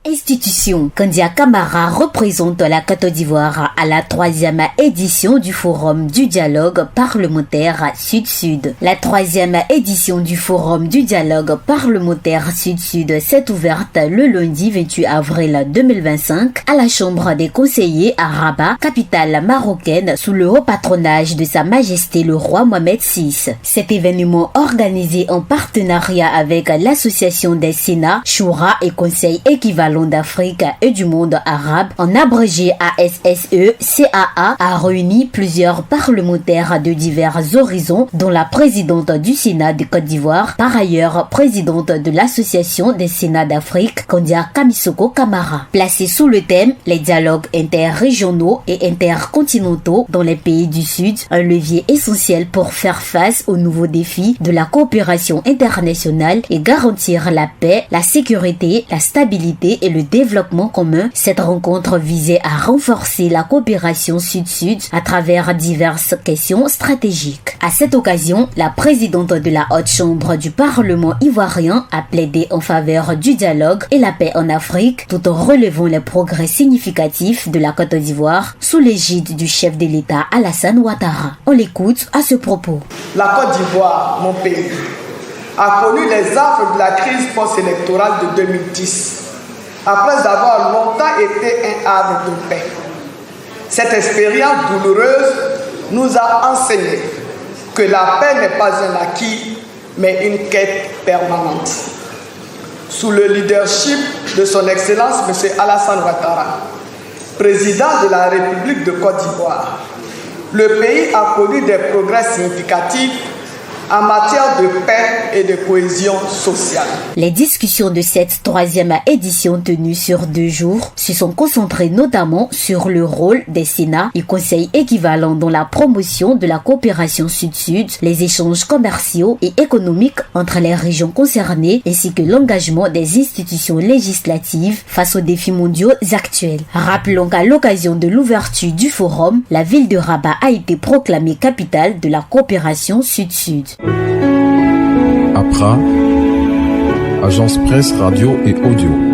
Institution. Kandia Camara représente la Côte d'Ivoire à la 3e édition du Forum du dialogue parlementaire Sud-Sud. La 3e édition du Forum du dialogue parlementaire Sud-Sud s'est ouverte le lundi 28 avril 2025 à la Chambre des conseillers à Rabat, capitale marocaine, sous le haut patronage de Sa Majesté le roi Mohamed VI. Cet événement organisé en partenariat avec l'Association des Sénats, Choura et Conseil équivalent d'Afrique et du monde arabe, en abrégé ASSE-CAA, a réuni plusieurs parlementaires de divers horizons, dont la présidente du Sénat de Côte d'Ivoire, par ailleurs présidente de l'Association des Sénats d'Afrique, Kandia Kamisoko Camara. Placé sous le thème « Les dialogues interrégionaux et intercontinentaux dans les pays du Sud, un levier essentiel pour faire face aux nouveaux défis de la coopération internationale et garantir la paix, la sécurité, la stabilité et le développement commun », cette rencontre visait à renforcer la coopération Sud-Sud à travers diverses questions stratégiques. À cette occasion, la présidente de la Haute Chambre du Parlement ivoirien a plaidé en faveur du dialogue et la paix en Afrique, tout en relevant les progrès significatifs de la Côte d'Ivoire sous l'égide du chef de l'État Alassane Ouattara. On l'écoute à ce propos. La Côte d'Ivoire, mon pays, a connu les affres de la crise post-électorale de 2010. Après avoir longtemps été un havre de paix. Cette expérience douloureuse nous a enseigné que la paix n'est pas un acquis, mais une quête permanente. Sous le leadership de son Excellence M. Alassane Ouattara, président de la République de Côte d'Ivoire, le pays a connu des progrès significatifs en matière de paix et de cohésion sociale. Les discussions de cette 3e édition tenue sur 2 jours se sont concentrées notamment sur le rôle des Sénats et conseils équivalents dans la promotion de la coopération Sud-Sud, les échanges commerciaux et économiques entre les régions concernées ainsi que l'engagement des institutions législatives face aux défis mondiaux actuels. Rappelons qu'à l'occasion de l'ouverture du forum, la ville de Rabat a été proclamée capitale de la coopération Sud-Sud. APRA, Agence Presse, Radio et Audio.